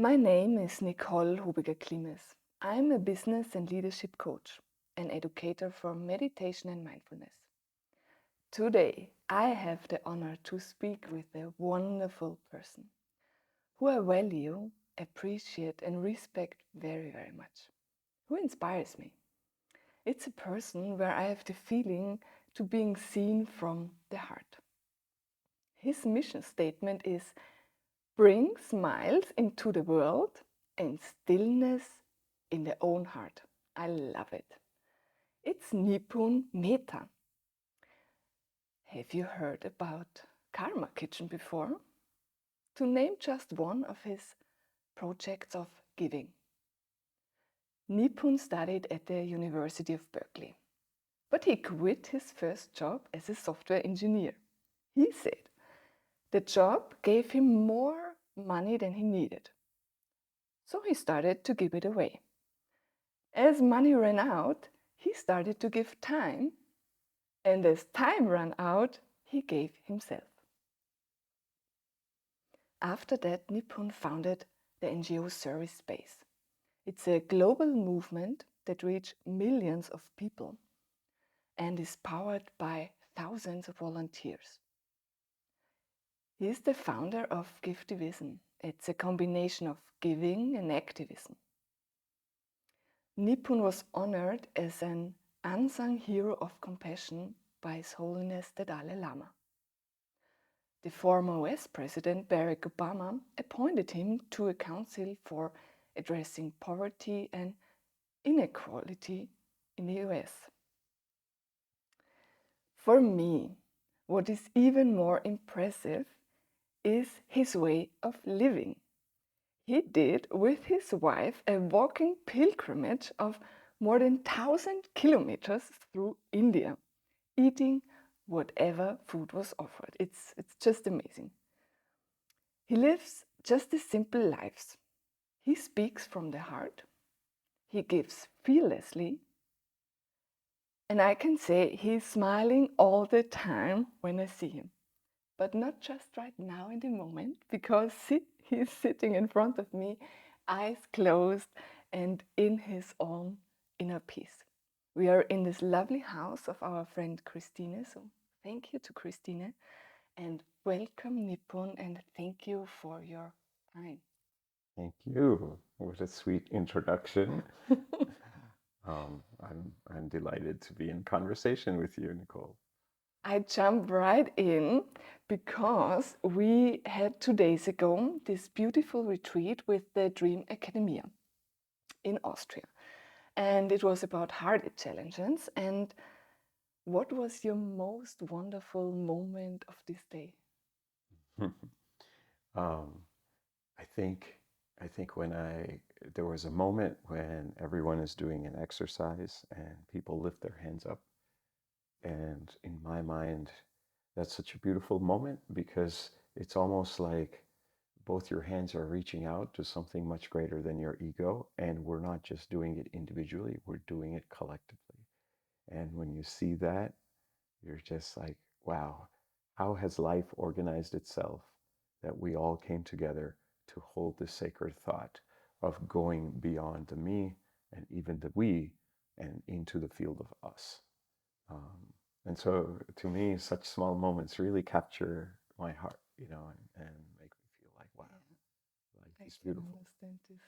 My name is Nicole Hobiger-Klimes. I'm a business and leadership coach, an educator for meditation and mindfulness. Today, I have the honor to speak with a wonderful person who I value, appreciate, and respect very, very much, who inspires me. It's a person where I have the feeling to being seen from the heart. His mission statement is bring smiles into the world and stillness in their own heart. I love it. It's Nipun Mehta. Have you heard about Karma Kitchen before? To name just one of his projects of giving. Nipun studied at the University of Berkeley, but he quit his first job as a software engineer. He said the job gave him more money than he needed, so he started to give it away. As money ran out, he started to give time, and as time ran out, he gave himself. After that, Nipun founded the NGO ServiceSpace. It's a global movement that reaches millions of people and is powered by thousands of volunteers. He is the founder of Giftivism. It's a combination of giving and activism. Nipun was honored as an unsung hero of compassion by His Holiness the Dalai Lama. The former US President Barack Obama appointed him to a council for addressing poverty and inequality in the US. For me, what is even more impressive is his way of living. He did with his wife a walking pilgrimage of more than 1,000 kilometers through India, eating whatever food was offered. It's just amazing. He lives just the simple lives. He speaks from the heart. He gives fearlessly. And I can say he's smiling all the time when I see him. But not just right now in the moment, because he's sitting in front of me, eyes closed and in his own inner peace. We are in this lovely house of our friend Christine, so thank you to Christine and welcome Nipun and thank you for your time. Thank you. What a sweet introduction. I'm delighted to be in conversation with you, Nicole. I jump right in because we had 2 days ago this beautiful retreat with the Dream Academia in Austria. And it was about heart challenges. And what was your most wonderful moment of this day? um, I think I think when there was a moment when everyone is doing an exercise and people lift their hands up, and in my mind, that's such a beautiful moment because it's almost like both your hands are reaching out to something much greater than your ego, and we're not just doing it individually, we're doing it collectively. And when you see that, you're just like, wow, how has life organized itself that we all came together to hold this sacred thought of going beyond the me and even the we and into the field of us? And so to me, such small moments really capture my heart, and make me feel like, wow, life I is can beautiful. understand this.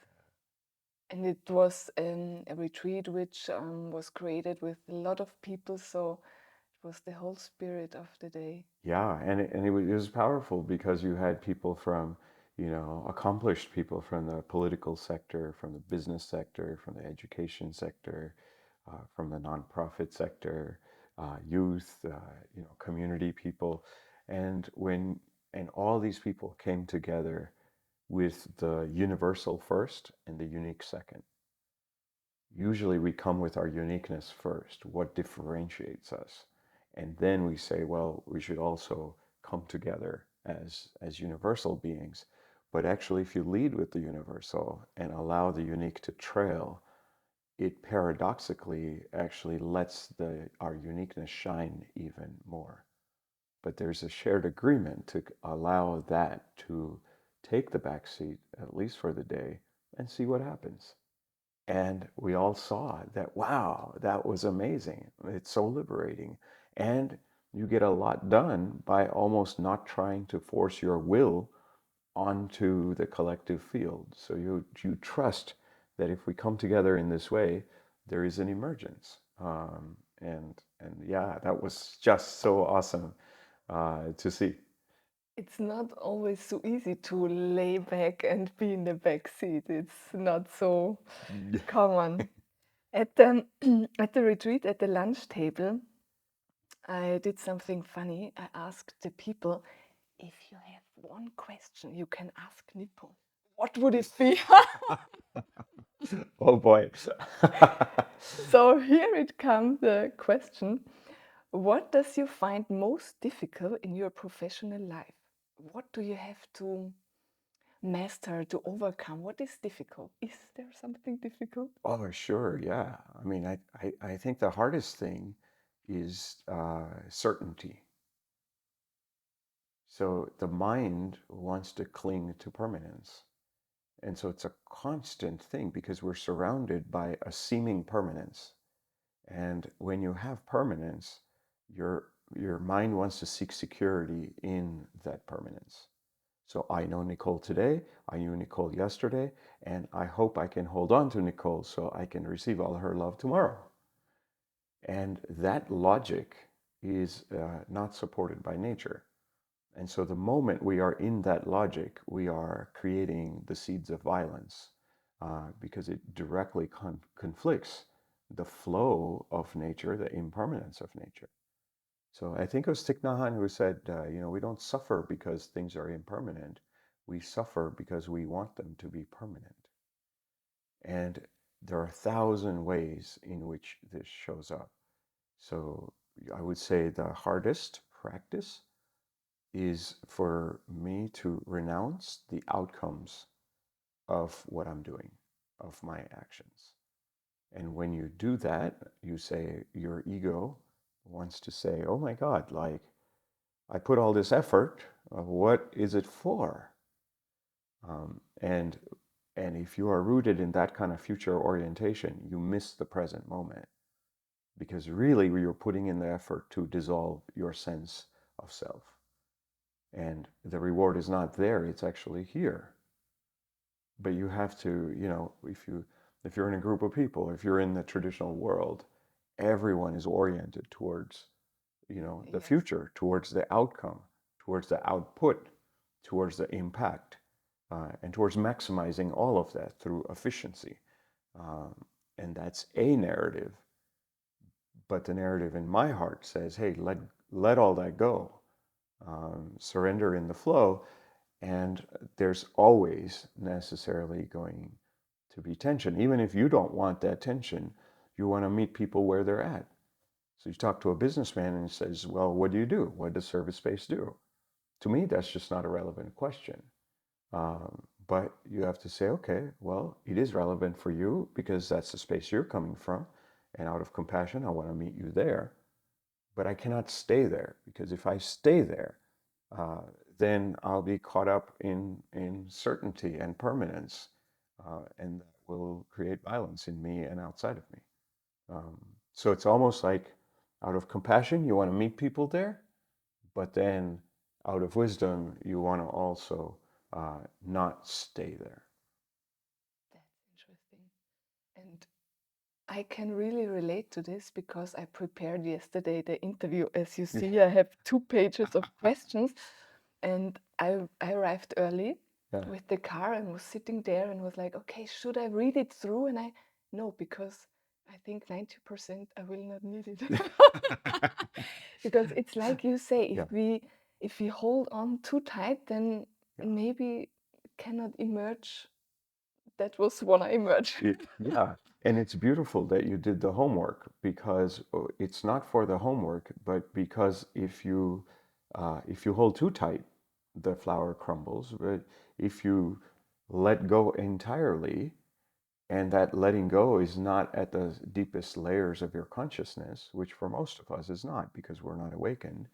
And it was a retreat which was created with a lot of people, so it was the whole spirit of the day. Yeah, and it was powerful because you had people from, accomplished people from the political sector, from the business sector, from the education sector, from the nonprofit sector, youth, community people, and when and all these people came together with the universal first and the unique second. Usually we come with our uniqueness first, what differentiates us. And then we say, well, we should also come together as universal beings. But actually, if you lead with the universal and allow the unique to trail, it paradoxically actually lets our uniqueness shine even more. But there's a shared agreement to allow that take the back seat, at least for the day, and see what happens. And we all saw that, wow, that was amazing. It's so liberating. And you get a lot done by almost not trying to force your will onto the collective field. So you trust that if we come together in this way, there is an emergence. And yeah, that was just so awesome to see. It's not always so easy to lay back and be in the back seat. It's not so common. At the at the retreat, at the lunch table, I did something funny. I asked the people, if you have one question you can ask Nipun, what would it be? Oh boy. So here it comes, the question. What does you find most difficult in your professional life? What do you have to master, to overcome? What is difficult? Is there something difficult? Oh, sure, yeah. I mean, I think the hardest thing is certainty. So the mind wants to cling to permanence. And so it's a constant thing because we're surrounded by a seeming permanence. And when you have permanence, your mind wants to seek security in that permanence. So I know Nicole today, I knew Nicole yesterday, and I hope I can hold on to Nicole so I can receive all her love tomorrow. And that logic is not supported by nature. And so the moment we are in that logic, we are creating the seeds of violence because it directly conflicts the flow of nature, the impermanence of nature. So I think it was Thich Nhat Hanh who said, we don't suffer because things are impermanent. We suffer because we want them to be permanent. And there are 1,000 ways in which this shows up. So I would say the hardest practice is for me to renounce the outcomes of what I'm doing, of my actions. And when you do that, you say your ego wants to say, oh my God, like I put all this effort, what is it for? Um, and and if you are rooted in that kind of future orientation, you miss the present moment because really you're putting in the effort to dissolve your sense of self. And the reward is not there, it's actually here. But you have to, if you're in a group of people, if you're in the traditional world, everyone is oriented towards, the Yes. future, towards the outcome, towards the output, towards the impact, and towards maximizing all of that through efficiency. Um, and that's a narrative. But the narrative in my heart says, hey, let all that go. Surrender in the flow. And there's always necessarily going to be tension. Even if you don't want that tension, you want to meet people where they're at. So you talk to a businessman and he says, well, what do you do? What does ServiceSpace do? To me, that's just not a relevant question. But you have to say, okay, well, it is relevant for you because that's the space you're coming from. And out of compassion, I want to meet you there. But I cannot stay there because if I stay there, uh, then I'll be caught up in certainty and permanence, and that will create violence in me and outside of me. So it's almost like out of compassion, you want to meet people there, but then out of wisdom, you want to also not stay there. That's interesting. And I can really relate to this because I prepared yesterday the interview. As you see, I have 2 pages of questions, and I arrived early Yeah. with the car and was sitting there and was like, okay, should I read it through? And no, because I think 90% I will not need it. Because it's like you say, Yeah. if we hold on too tight, then Yeah. maybe cannot emerge. That was wanna emerge. Yeah, and it's beautiful that you did the homework because it's not for the homework, but because if you hold too tight, the flower crumbles. But if you let go entirely, and that letting go is not at the deepest layers of your consciousness, which for most of us is not because we're not awakened,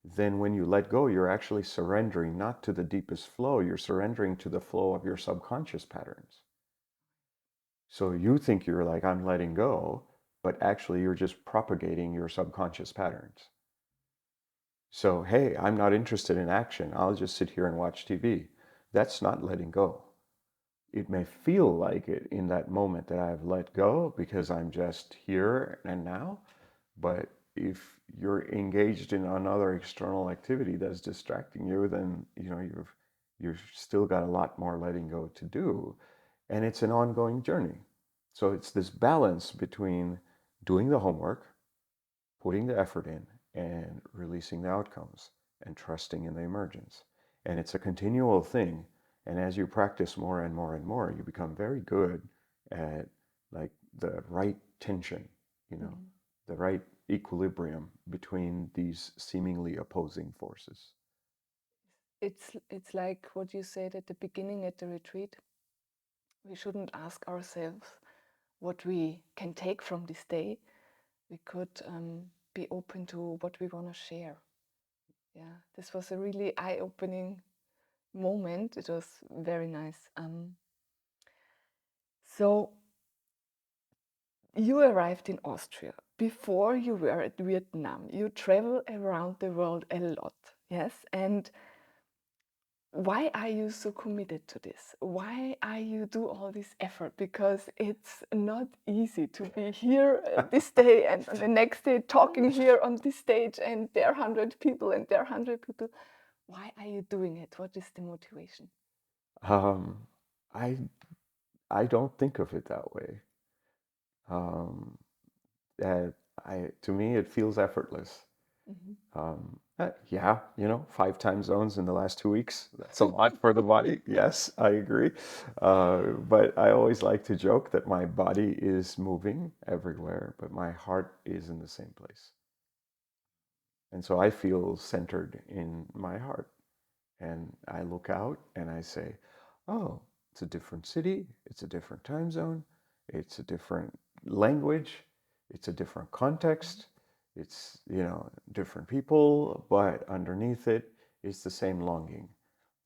then when you let go, you're actually surrendering not to the deepest flow, you're surrendering to the flow of your subconscious patterns. So you think you're like, I'm letting go, but actually you're just propagating your subconscious patterns. So, hey, I'm not interested in action. I'll just sit here and watch TV. That's not letting go. It may feel like it in that moment that I've let go because I'm just here and now. But if you're engaged in another external activity that's distracting you, then you've still got a lot more letting go to do. And it's an ongoing journey. So it's this balance between doing the homework, putting the effort in, and releasing the outcomes and trusting in the emergence. And it's a continual thing. And as you practice more and more and more, you become very good at like the right tension, Mm-hmm. the right equilibrium between these seemingly opposing forces. It's like what you said at the beginning at the retreat. We shouldn't ask ourselves what we can take from this day. We could be open to what we want to share. Yeah, this was a really eye-opening moment. It was very nice. So you arrived in Austria. Before you were at Vietnam. You travel around the world a lot. Yes, and why are you so committed to this? Why are you do all this effort? Because it's not easy to be here this day and the next day talking here on this stage, and there are 100 people and there are 100 people. Why are you doing it? What is the motivation? Um, I I don't think of it that way. Um, that to me it feels effortless. Mhm. Yeah, 5 time zones in the last 2 weeks. That's a lot for the body. Yes, I agree. But I always like to joke that my body is moving everywhere, but my heart is in the same place. And so I feel centered in my heart. And I look out and I say, oh, it's a different city, it's a different time zone, it's a different language, it's a different context, it's, different people, but underneath it is the same longing.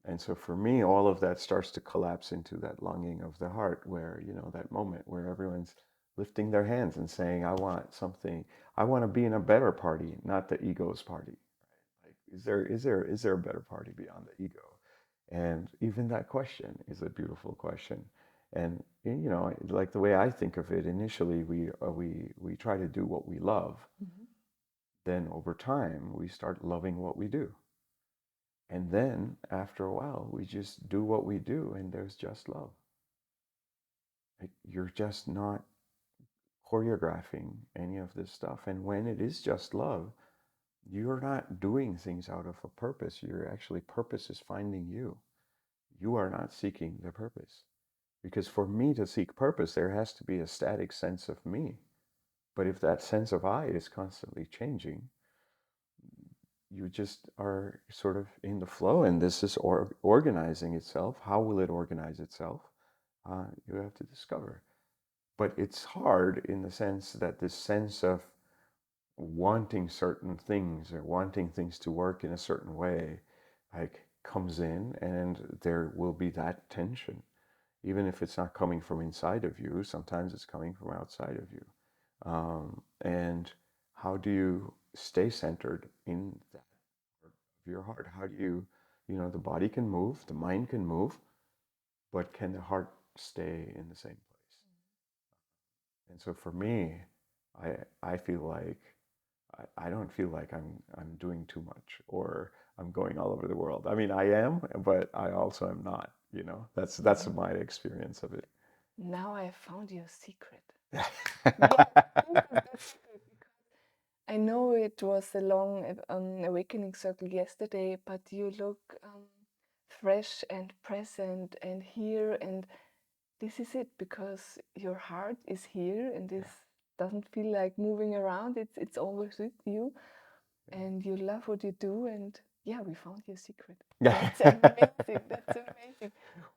And so for me, all of that starts to collapse into that longing of the heart where, that moment where everyone's lifting their hands and saying, I want something, I want to be in a better party, not the ego's party. Like, is there a better party beyond the ego? And even that question is a beautiful question. And like the way I think of it, initially we try to do what we love. Mhm. Then over time we start loving what we do. And then after a while we just do what we do, and there's just love. Like, you're just not choreographing any of this stuff. And when it is just love, you're not doing things out of a purpose. You're actually, purpose is finding you. You are not seeking the purpose. Because for me to seek purpose, there has to be a static sense of me. But if that sense of I is constantly changing, you just are sort of in the flow, and this is organizing itself. How will it organize itself? You have to discover. But it's hard in the sense that this sense of wanting certain things or wanting things to work in a certain way, like, comes in, and there will be that tension. Even if it's not coming from inside of you, sometimes it's coming from outside of you. And how do you stay centered in that part of your heart? How do the body can move, the mind can move, but can the heart stay in the same place? And so for me, I feel like I don't feel like I'm doing too much or I'm going all over the world. I mean, I am, but I also am not. That's Mhm. my experience of it. Now I found your secret. Yeah, this is the secret because I know it was a long awakening circle yesterday, but you look fresh and present and here, and this is it because your heart is here and this doesn't feel like moving around. It's always with you, and you love what you do. And yeah, we found your secret. Yeah. That's amazing. That's amazing.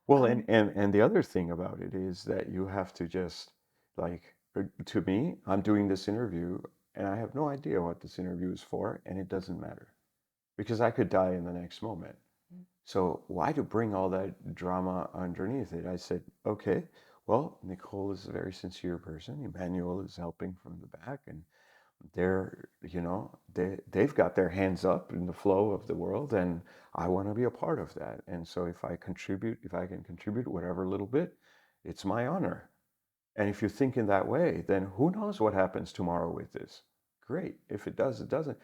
Well, and, Um, and and the other thing about it is that you have to just, like, to me, I'm doing this interview and I have no idea what this interview is for, and it doesn't matter. because I could die in the next moment. Mm. So why to bring all that drama underneath it? I said, okay, well, Nicole is a very sincere person. Emmanuel is helping from the back, and they're, they've got their hands up in the flow of the world, and I want to be a part of that. And so if I can contribute whatever little bit, it's my honor. And if you think in that way, then who knows what happens tomorrow with this? Great. If it does, it doesn't.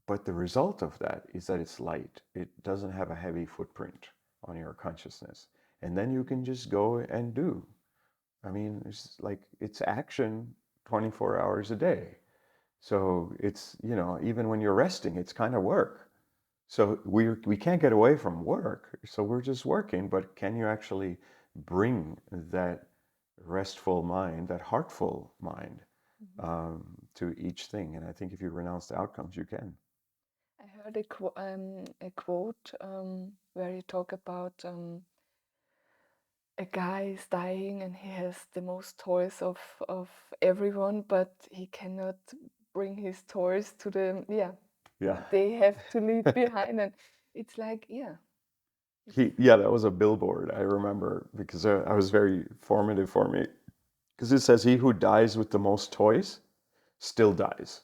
But the result of that is that it's light. It doesn't have a heavy footprint on your consciousness. And then you can just go and do. I mean, it's action 24 hours a day. So it's, even when you're resting, it's kind of work. So we can't get away from work. So we're just working, but can you actually bring that restful mind, that heartful mind, to each thing? And I think if you renounce the outcomes, you can. I heard a quote where you talk about a guy is dying and he has the most toys of everyone, but he cannot bring his toys to the, yeah, Yeah. they have to leave behind. And it's like, yeah, it's, Yeah, that was a billboard. I remember because I was very formative for me because it says, "He who dies with the most toys still dies."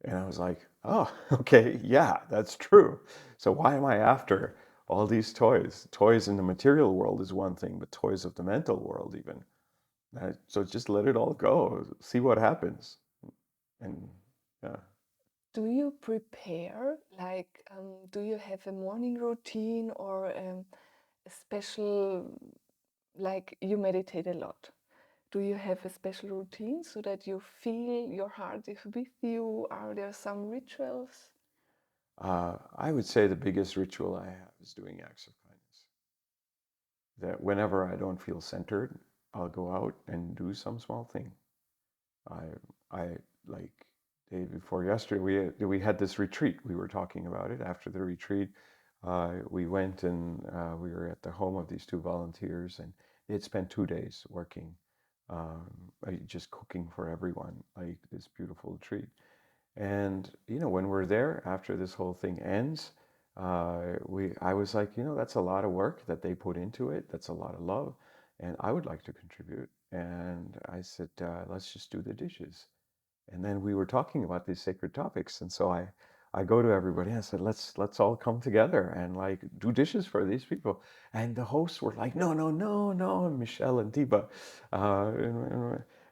And I was like, oh, okay, yeah, that's true. So why am I after all these toys? Toys in the material world is one thing, but toys of the mental world even. So just let it all go, see what happens. And yeah. do you prepare, like, do you have a morning routine or a special, like you meditate a lot? Do you have a special routine so that you feel your heart is with you? Are there some rituals? I would say the biggest ritual I have is doing acts of kindness. That whenever I don't feel centered, I'll go out and do some small thing. I, I like day before yesterday, we had this retreat. We were talking about it. After the retreat, we went and we were at the home of these two volunteers, and they had spent 2 days working, just cooking for everyone, like this beautiful treat. And when we're there after this whole thing ends, I was like, that's a lot of work that they put into it. That's a lot of love, and I would like to contribute. And I said, let's just do the dishes. And then we were talking about these sacred topics, and so I go to everybody and I said, let's all come together and like do dishes for these people. And the hosts were like, no, no, no, no, and Michelle and Tiba,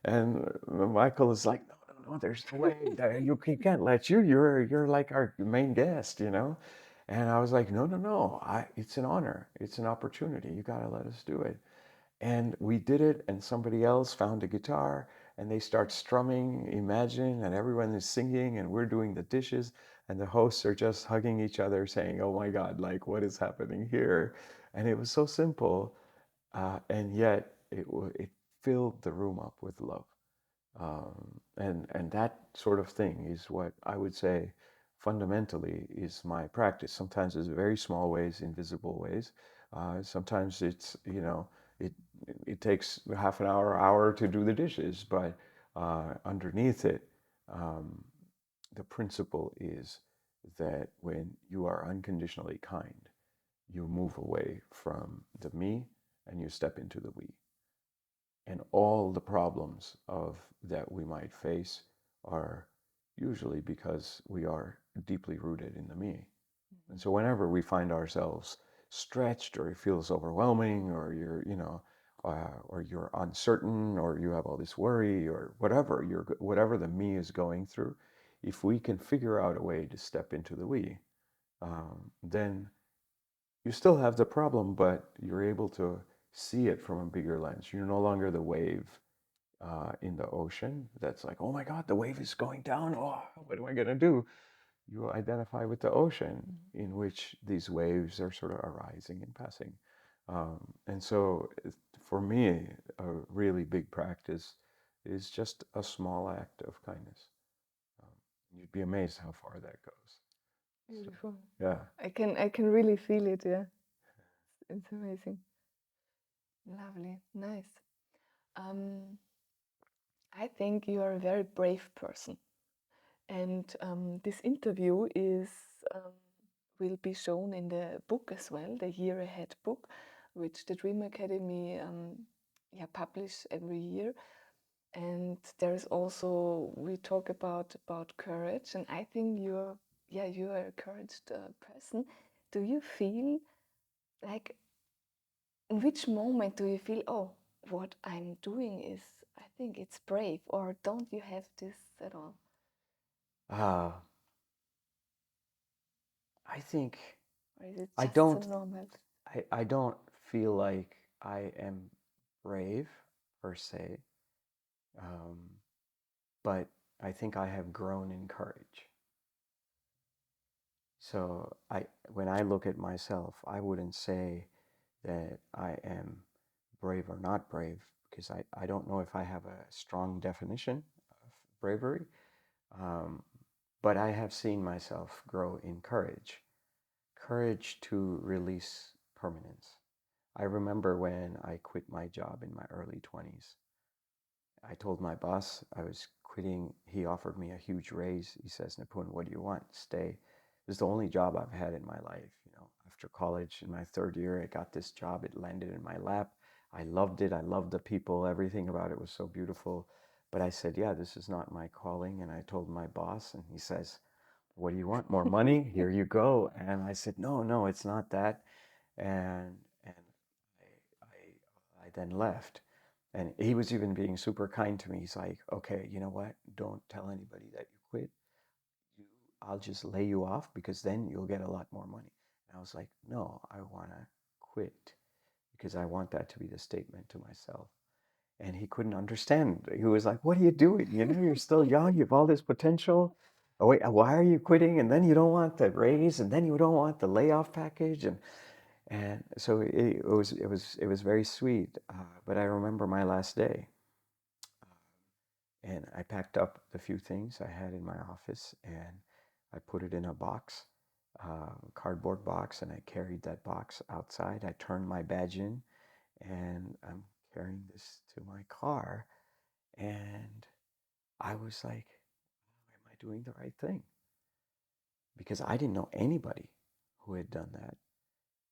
and Michael is like, no, no, no, there's no way you can't let you're like our main guest. And I was like, no, no, no, it's an honor, it's an opportunity. You got to let us do it. And we did it, and somebody else found a guitar, and they start strumming, imagine, and everyone is singing, and we're doing the dishes, and the hosts are just hugging each other, saying, "Oh my God, like what is happening here?" And it was so simple, and yet it filled the room up with love. And that sort of thing is what I would say fundamentally is my practice. Sometimes it's very small ways, invisible ways. Sometimes it it takes half an hour to do the dishes, but underneath it, um, the principle is that when you are unconditionally kind, you move away from the me and you step into the we. And all the problems of that we might face are usually because we are deeply rooted in the me. And so whenever we find ourselves stretched or it feels overwhelming or or you're uncertain or you have all this worry or whatever the me is going through, if we can figure out a way to step into the we, then you still have the problem, but you're able to see it from a bigger lens. You're no longer the wave in the ocean that's like, oh my God, the wave is going down. Oh, what am I going to do? You identify with the ocean in which these waves are sort of arising and passing. And so for me, a really big practice is just a small act of kindness. Um, you'd be amazed how far that goes. So, Beautiful. yeah. I can really feel it, yeah. It's amazing. Lovely. Nice. Um, I think you are a very brave person. And this interview is um, will be shown in the book as well, the Year Ahead book, which the Dream Academy publish every year. And there's also, we talk about courage, and I think you're a courage person. Do you feel like, in which moment do you feel, oh, what I'm doing is, I think it's brave, or don't you have this at all? Uh, I think Or is it I just so don't normal? I don't feel like I am brave per se, um, but I think I have grown in courage. So when I look at myself, I wouldn't say that I am brave or not brave because I don't know if I have a strong definition of bravery. Um, but I have seen myself grow in courage, courage to release permanence. I remember when I quit my job in my early 20s. I told my boss I was quitting. He offered me a huge raise. He says, Nipun, what do you want? Stay. This is the only job I've had in my life. You know, after college, in my third year, I got this job. It landed in my lap. I loved it. I loved the people. Everything about it was so beautiful. But I said, yeah, this is not my calling. And I told my boss, and he says, what do you want? More money? Here you go. And I said, no, no, it's not that. And I then left. And he was even being super kind to me. He's like, okay, you know what? Don't tell anybody that you quit. You, I'll just lay you off because then you'll get a lot more money. And I was like, no, I want to quit because I want that to be the statement to myself. And he couldn't understand. He was like, what are you doing? You know, you're still young. You have all this potential. Oh, wait, why are you quitting? And then you don't want the raise, and then you don't want the layoff package. And so it was very sweet. But I remember my last day, and I packed up the few things I had in my office, and I put it in a box, cardboard box, and I carried that box outside. I turned my badge in, and I'm carrying this to my car, and I was like, am I doing the right thing? Because I didn't know anybody who had done that.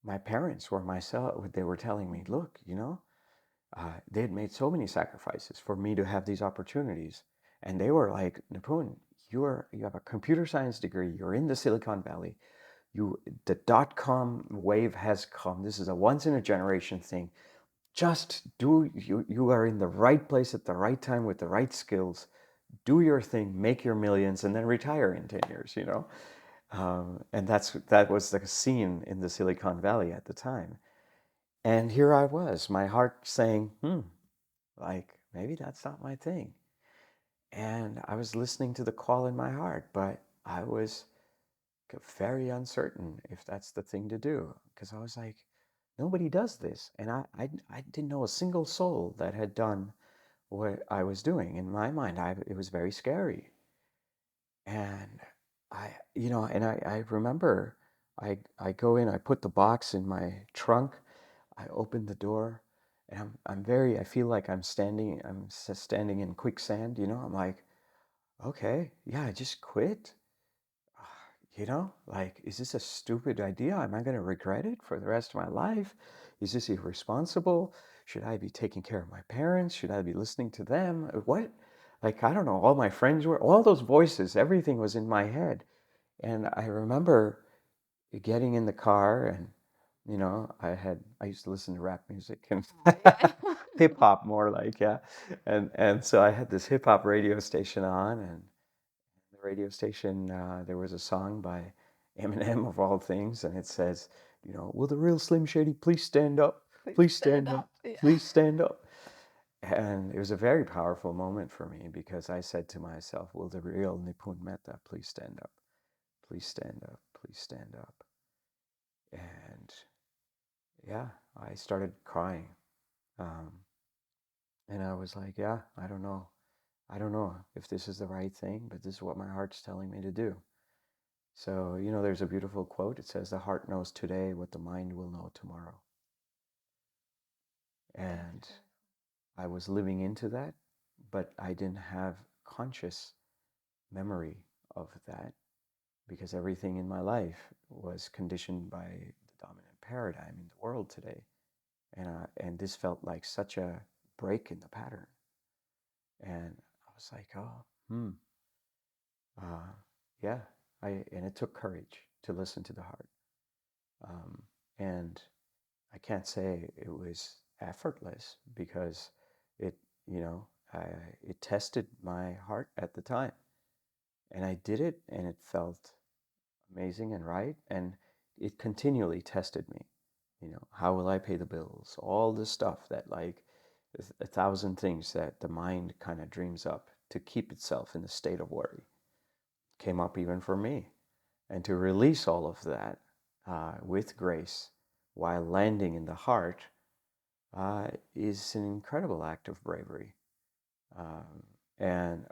My parents were myself, they were telling me, look, they had made so many sacrifices for me to have these opportunities. And they were like, Nipun, you have a computer science degree, you're in the Silicon Valley, the dot-com wave has come. This is a once in a generation thing. Just you are in the right place at the right time with the right skills. Do your thing, make your millions, and then retire in 10 years, and that was the scene in the Silicon Valley at the time. And here I was, my heart saying, like, maybe that's not my thing. And I was listening to the call in my heart, but I was very uncertain if that's the thing to do. Because I was like, nobody does this. And I didn't know a single soul that had done what I was doing. In my mind, it was very scary. And I remember I go in, I put the box in my trunk, I open the door, and I feel like I'm standing in quicksand, I'm like, okay, yeah, I just quit. Like, is this a stupid idea? Am I going to regret it for the rest of my life? Is this irresponsible? Should I be taking care of my parents? Should I be listening to them? What? Like, I don't know. All my friends were, all those voices, everything was in my head. And I remember getting in the car and, I used to listen to rap music and Yeah. hip hop more like, yeah. And so I had this hip hop radio station on, and the radio station, there was a song by Eminem of all things, and it says, will the real Slim Shady please stand up? Please Please stand stand up. up. Yeah. Please stand up. And it was a very powerful moment for me because I said to myself, will the real Nipun Mehta please stand up? Please stand up. Please stand up. And yeah, I started crying. Um, and I was like, yeah, I don't know. I don't know if this is the right thing, but this is what my heart's telling me to do. So, there's a beautiful quote. It says, the heart knows today what the mind will know tomorrow. And That's I was living into that, but I didn't have conscious memory of that. because everything in my life was conditioned by the dominant paradigm in the world today. And this felt like such a break in the pattern. And I was like, oh, uh, yeah. And it took courage to listen to the heart. And I can't say it was effortless because it, you know, it tested my heart at the time. And I did it and it felt amazing and right. And it continually tested me. How will I pay the bills? All the stuff that, like, a thousand things that the mind kind of dreams up to keep itself in a state of worry came up even for me. And to release all of that with grace while landing in the heart is an incredible act of bravery. Um,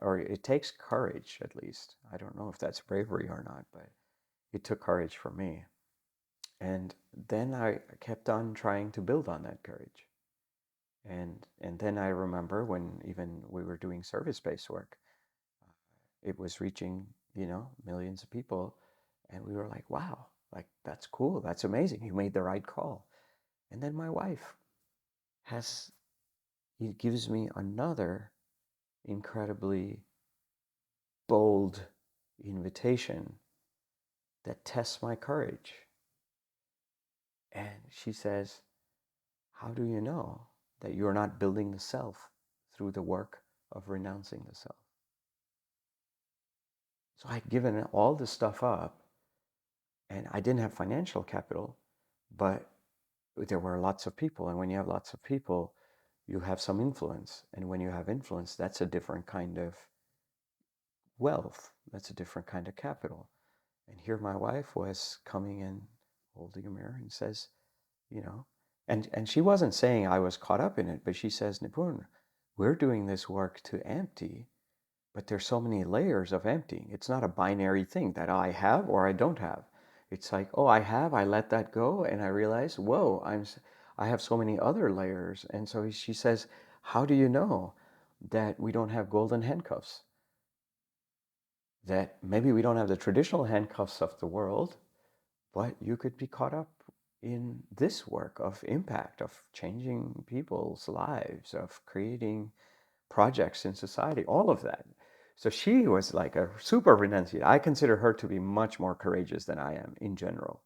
or it takes courage, at least. I don't know if that's bravery or not, but it took courage for me. And then I kept on trying to build on that courage. And then I remember when even we were doing service-based work, it was reaching, millions of people. And we were like, wow, like, that's cool. That's amazing. You made the right call. And then my wife it gives me another incredibly bold invitation that tests my courage. And she says, how do you know that you're not building the self through the work of renouncing the self? So I'd given all this stuff up and I didn't have financial capital, but there were lots of people. And when you have lots of people, you have some influence. And when you have influence, that's a different kind of wealth. That's a different kind of capital. And here my wife was coming in, holding a mirror and says, you know, and she wasn't saying I was caught up in it, but she says, Nipun, we're doing this work to empty, but there's so many layers of emptying. It's not a binary thing that I have or I don't have. It's like, oh, I have, I let that go, and I realize, whoa, I have so many other layers. And so she says, how do you know that we don't have golden handcuffs? That maybe we don't have the traditional handcuffs of the world, but you could be caught up in this work of impact, of changing people's lives, of creating projects in society, all of that. So she was like a super renunciate. I consider her to be much more courageous than I am in general.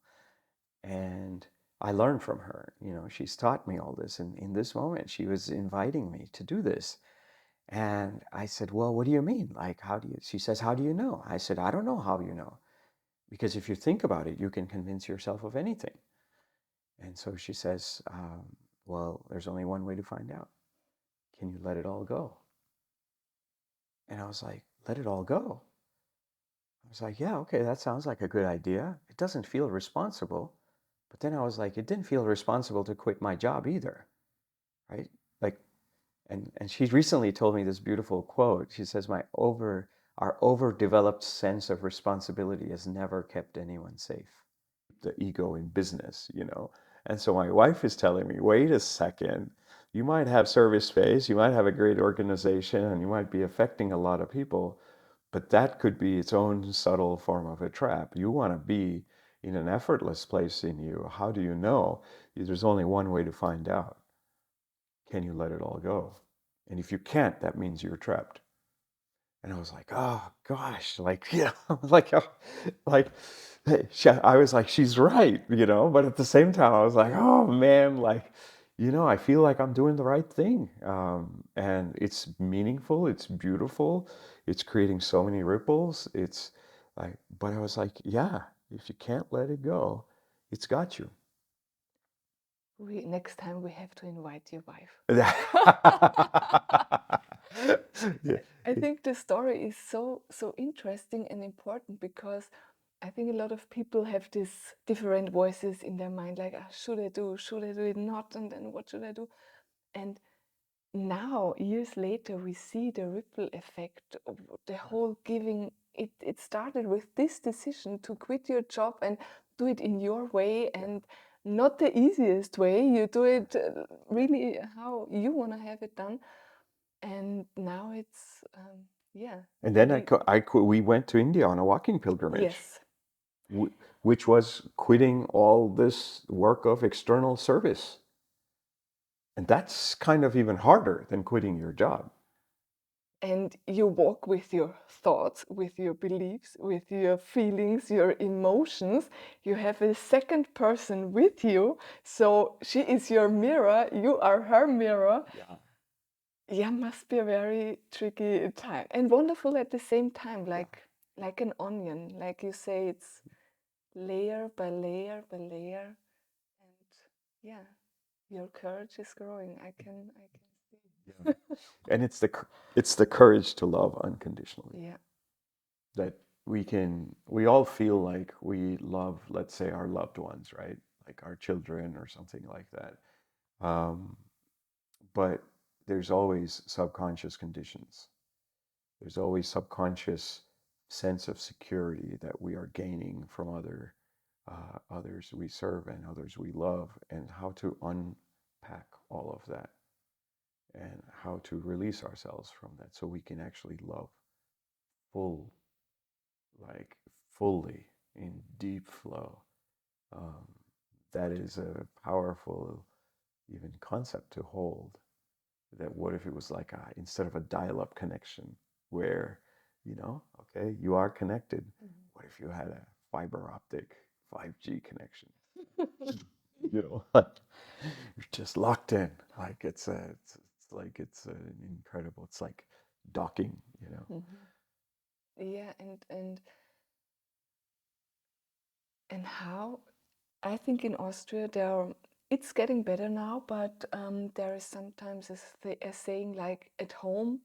And I learned from her. She's taught me all this. And in this moment, she was inviting me to do this. And I said, well, what do you mean? Like, she says, how do you know? I said, I don't know how you know. Because if you think about it, you can convince yourself of anything. And so she says, well, there's only one way to find out. Can you let it all go? And I was like, let it all go? I was like, yeah, okay, that sounds like a good idea. It doesn't feel responsible. But then I was like, it didn't feel responsible to quit my job either, right? Like, and she recently told me this beautiful quote. She says, our overdeveloped sense of responsibility has never kept anyone safe. The ego in business. And so my wife is telling me, wait a second, you might have ServiceSpace, you might have a great organization, and you might be affecting a lot of people, but that could be its own subtle form of a trap. You want to be in an effortless place in you. How do you know? There's only one way to find out. Can you let it all go? And if you can't, that means you're trapped. And I was like, oh gosh, like, yeah, like, like, I was like, she's right. But at the same time, I was like, oh man, like, I feel like I'm doing the right thing. And it's meaningful, it's beautiful, it's creating so many ripples. It's like, but I was like, yeah, if you can't let it go, it's got you. Next time we have to invite your wife. Yeah. I think the story is so interesting and important because I think a lot of people have these different voices in their mind, like, should I do it not, and then what should I do? And now, years later, we see the ripple effect of the whole giving. It started with this decision to quit your job and do it in your way, and not the easiest way. You do it really how you want to have it done. And now it's, yeah. And then we went to India on a walking pilgrimage. Yes. which was quitting all this work of external service. And that's kind of even harder than quitting your job. And you walk with your thoughts, with your beliefs, with your feelings, your emotions. You have a second person with you. So she is your mirror, you are her mirror. Yeah. Yeah, must be a very tricky time and wonderful at the same time, Yeah. like an onion. Like you say, it's layer by layer by layer. And yeah, your courage is growing. I can see. Yeah. And it's the courage to love unconditionally. Yeah. That we all feel like we love, let's say, our loved ones, right? Like our children or something like that. Um, but there's always subconscious conditions. There's always subconscious sense of security that we are gaining from others we serve and others we love, and how to unpack all of that and how to release ourselves from that so we can actually love full, like fully in deep flow. Um, that is a powerful even concept to hold. That what if it was like instead of a dial-up connection where, okay, you are connected. What if you had a fiber optic 5G connection? You're just locked in. Like it's like it's an incredible. It's like docking. Mhm. Yeah, and how I think in Austria it's getting better now, but there is sometimes a saying like at home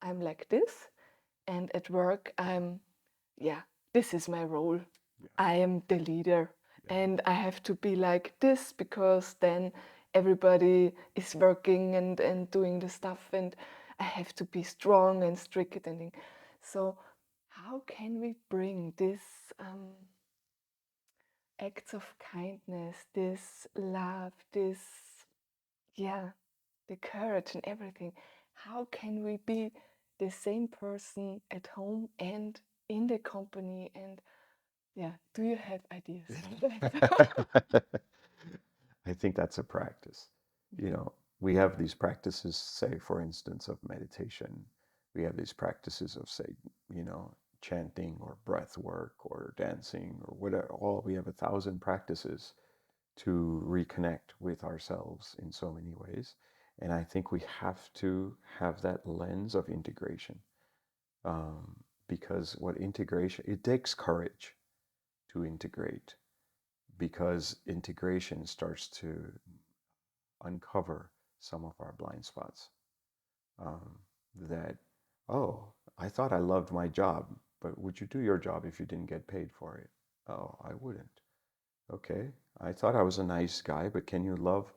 I'm like this, and at work yeah, this is my role. Yeah, I am the leader, yeah, and I have to be like this because then everybody is working and doing the stuff, and I have to be strong and strict and so. How can we bring this acts of kindness, this love, this, yeah, the courage and everything? How can we be the same person at home and in the company? And yeah, do you have ideas for that? yeah. I think that's a practice. We have these practices, say, for instance, of meditation. We have these practices of, say, you know, chanting or breath work or dancing or whatever. We have 1,000 practices to reconnect with ourselves in so many ways. And I think we have to have that lens of integration, because it takes courage to integrate, because integration starts to uncover some of our blind spots. Um, that, oh, I thought I loved my job, but would you do your job if you didn't get paid for it? Oh, I wouldn't. Okay, I thought I was a nice guy, but can you love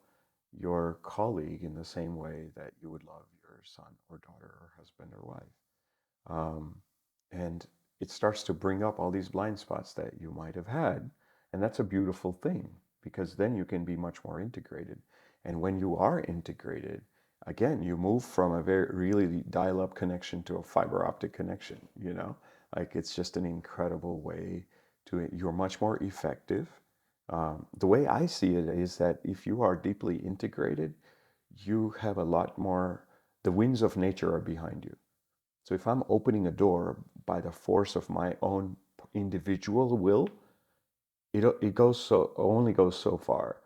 your colleague in the same way that you would love your son or daughter or husband or wife? Um, and it starts to bring up all these blind spots that you might have had. And that's a beautiful thing, because then you can be much more integrated. And when you are integrated, again, you move from a very really dial up connection to a fiber optic connection. Like it's just an incredible way you're much more effective. The way I see it is that if you are deeply integrated, you have a lot more, the winds of nature are behind you. So if I'm opening a door by the force of my own individual will, it only goes so far.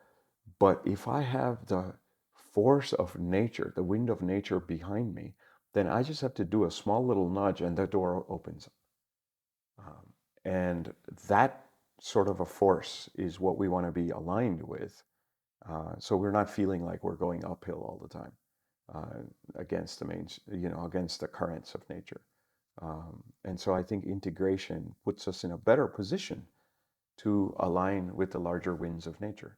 But if I have the force of nature, the wind of nature behind me, then I just have to do a small little nudge and the door opens up. And that sort of a force is what we want to be aligned with. So we're not feeling like we're going uphill all the time, against against the currents of nature. And so I think integration puts us in a better position to align with the larger winds of nature.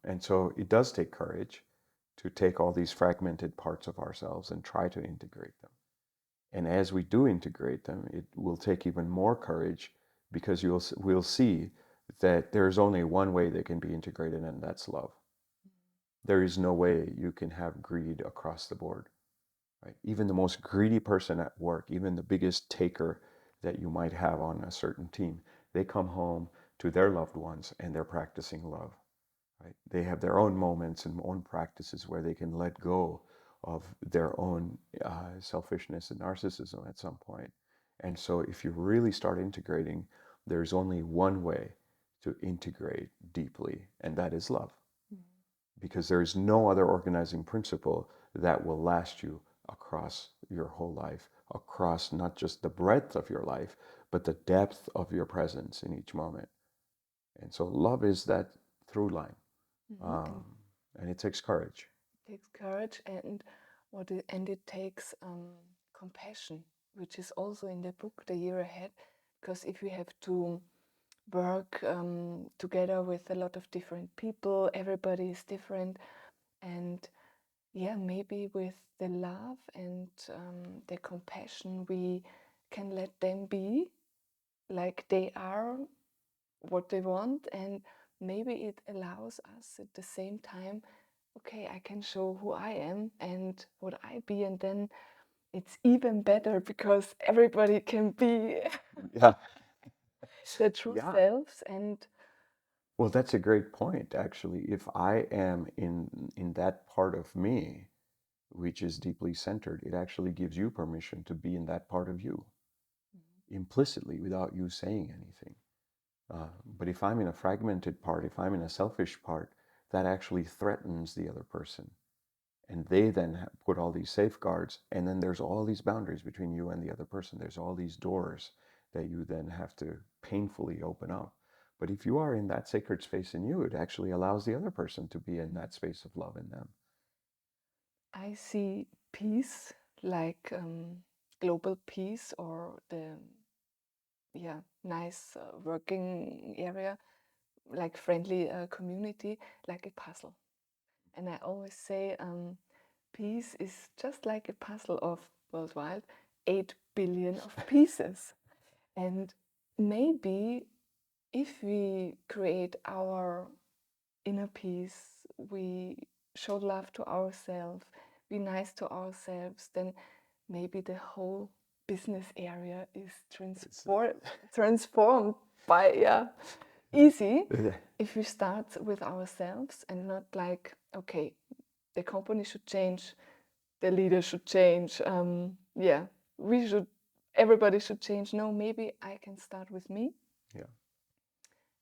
And so it does take courage to take all these fragmented parts of ourselves and try to integrate them. And as we do integrate them, it will take even more courage, because we'll see that there's only one way they can be integrated, and that's love. There is no way you can have greed across the board. Right? Even the most greedy person at work, even the biggest taker that you might have on a certain team, They come home to their loved ones and they're practicing love. Right? They have their own moments and own practices where they can let go of their own selfishness and narcissism at some point. And so, if you really start integrating, there's only one way to integrate deeply, and that is love. Because there is no other organizing principle that will last you across your whole life, across not just the breadth of your life, but the depth of your presence in each moment. And so, love is that through line. Um, and it takes courage. It takes courage, and it takes compassion, which is also in the book The Year Ahead, because if we have to work together with a lot of different people, everybody is different, and yeah, maybe with the love and the compassion, we can let them be like they are, what they want, and maybe it allows us at the same time, okay, I can show who I am and what I be, and then it's even better because everybody can be Yeah. their true Yeah. selves. And Well, that's a great point, actually. If I am in that part of me, which is deeply centered, it actually gives you permission to be in that part of you implicitly without you saying anything. But if I'm in a fragmented part, if I'm in a selfish part, that actually threatens the other person. And they then put all these safeguards, and then there's all these boundaries between you and the other person. There's all these doors that you then have to painfully open up. But if you are in that sacred space in you, it actually allows the other person to be in that space of love in them. I see peace like global peace, or the nice working area, like friendly community, like a puzzle. And I always say peace is just like a puzzle of worldwide 8 billion of pieces. And maybe if we create our inner peace, we show love to ourselves, be nice to ourselves, then maybe the whole business area is transformed by easy if we start with ourselves and not like, okay, the company should change, the leader should change, we should, everybody should change. No, maybe I can start with me. Yeah.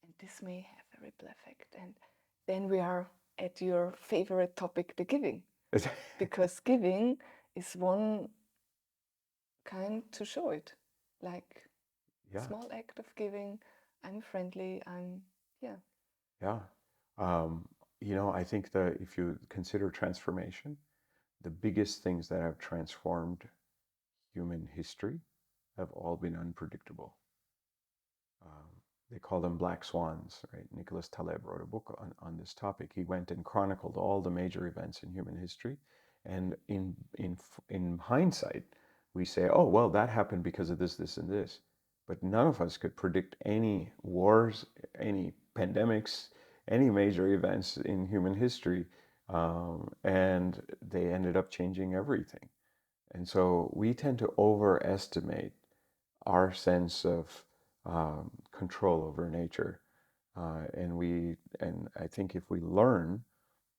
And this may have a ripple effect. And then we are at your favorite topic, the giving. Because giving is one kind to show it. Like Yeah. small act of giving, I'm friendly, yeah. Yeah. Um, I think that if you consider transformation, the biggest things that have transformed human history have all been unpredictable. Um, they call them black swans, right? Nicholas Taleb wrote a book on this topic. He went and chronicled all the major events in human history. And in hindsight, we say, oh, well, that happened because of this, this, and this. But none of us could predict any wars, any pandemics, any major events in human history. And they ended up changing everything. And so we tend to overestimate our sense of control over nature. And I think if we learn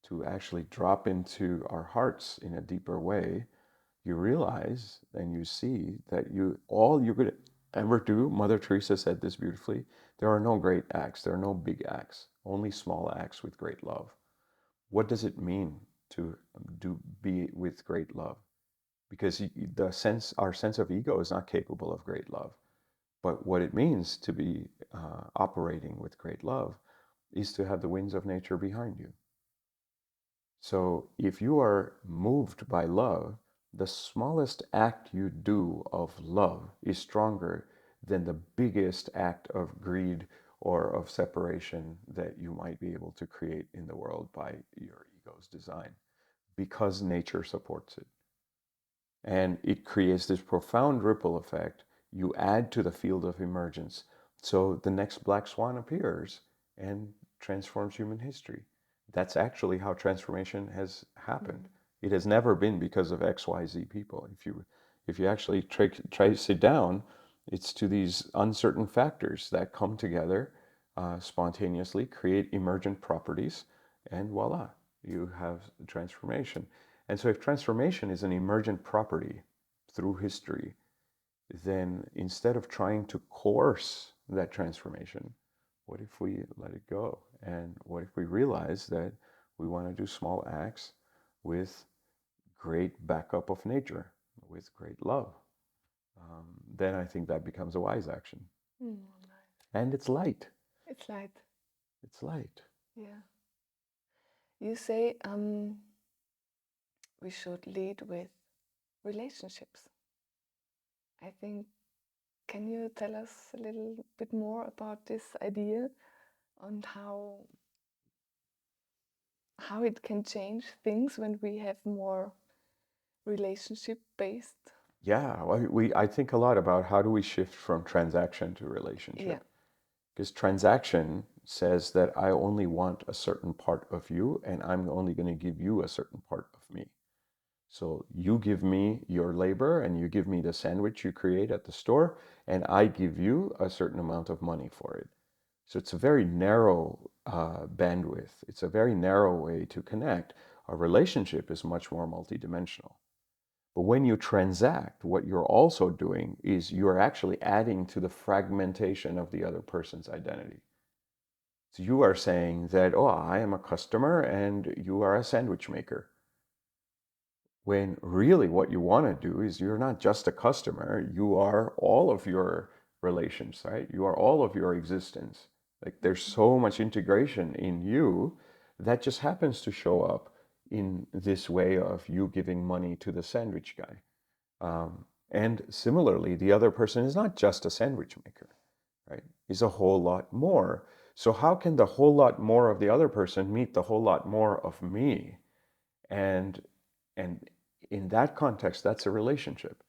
to actually drop into our hearts in a deeper way, you realize and you see that all you could ever do, Mother Teresa said this beautifully, there are no great acts, there are no big acts, only small acts with great love. What does it mean to be with great love? Because our sense of ego is not capable of great love. But what it means to be operating with great love is to have the winds of nature behind you. So if you are moved by love, the smallest act you do of love is stronger than the biggest act of greed or of separation that you might be able to create in the world by your ego's design, because nature supports it. And it creates this profound ripple effect. You add to the field of emergence. So the next black swan appears and transforms human history. That's actually how transformation has happened. It has never been because of XYZ people. If you actually trace it down, It's to these uncertain factors that come together spontaneously, create emergent properties, and voila, you have transformation. And so if transformation is an emergent property through history, then instead of trying to coerce that transformation, what if we let it go? And what if we realize that we want to do small acts with great backup of nature, with great love? Then I think that becomes a wise action. Mm, And it's light. it's light. It's light. Yeah. You say we should lead with relationships. I think, can you tell us a little bit more about this idea and how it can change things when we have more relationship based? Yeah, I think a lot about how do we shift from transaction to Yeah. relationship. Because transaction says that I only want a certain part of you and I'm only going to give you a certain part of me. So you give me your labor and you give me the sandwich you create at the store and I give you a certain amount of money for it. So it's a very narrow bandwidth. It's a very narrow way to connect. A relationship is much more multidimensional. But when you transact, what you're also doing is you're actually adding to the fragmentation of the other person's identity. So you are saying that, oh, I am a customer and you are a sandwich maker. When really what you want to do is you're not just a customer, you are all of your relations, right? You are all of your existence. Like there's so much integration in you that just happens to show up in this way of you giving money to the sandwich guy. And similarly, the other person is not just a sandwich maker, right? He's a whole lot more. So how can the whole lot more of the other person meet the whole lot more of me? And and in that context, that's a relationship.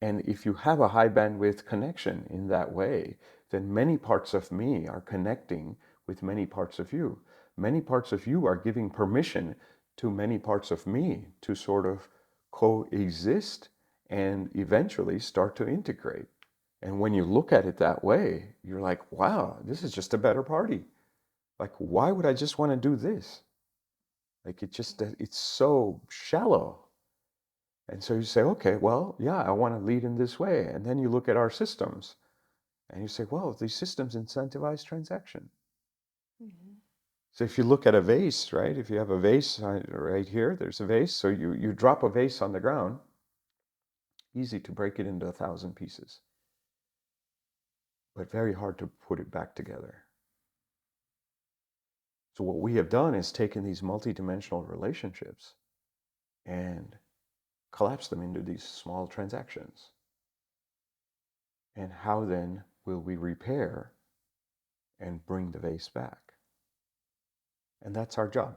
And if you have a high bandwidth connection in that way, then many parts of me are connecting with many parts of you. Many parts of you are giving permission to many parts of me to sort of coexist and eventually start to integrate. And when you look at it that way, you're like, wow, this is just a better party. Like, why would I just want to do this? Like, it's so shallow. And so you say, okay, well, yeah, I want to lead in this way. And then you look at our systems and you say, well, these systems incentivize transaction. Mm-hmm. So if you look at a vase, right? If you have a vase right here, there's a vase. So you drop a vase on the ground, easy to break it into 1,000 pieces, but very hard to put it back together. So what we have done is taken these multidimensional relationships and collapsed them into these small transactions. And how then will we repair and bring the vase back? And that's our job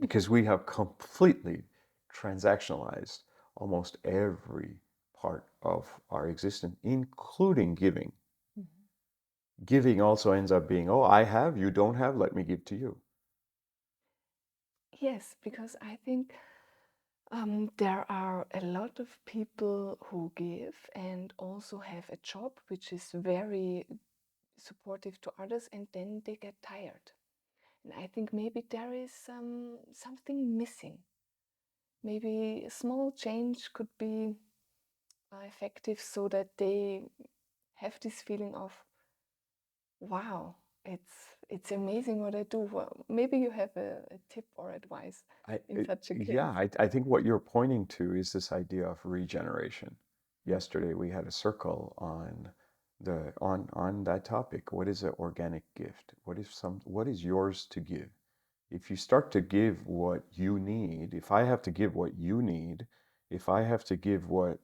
because we have completely transactionalized almost every part of our existence, including giving. Mm-hmm. Giving also ends up being, oh, I have, you don't have, let me give to you. Yes, because I think there are a lot of people who give and also have a job which is very supportive to others, and then they get tired. And I think maybe there is something missing. Maybe a small change could be effective so that they have this feeling of, wow, it's amazing what I do. Well, maybe you have a tip or advice in such a case. Yeah, I think what you're pointing to is this idea of regeneration. Yesterday we had a circle on on that topic. What is an organic gift? What is yours to give? If you start to give what you need, if I have to give what you need, if I have to give what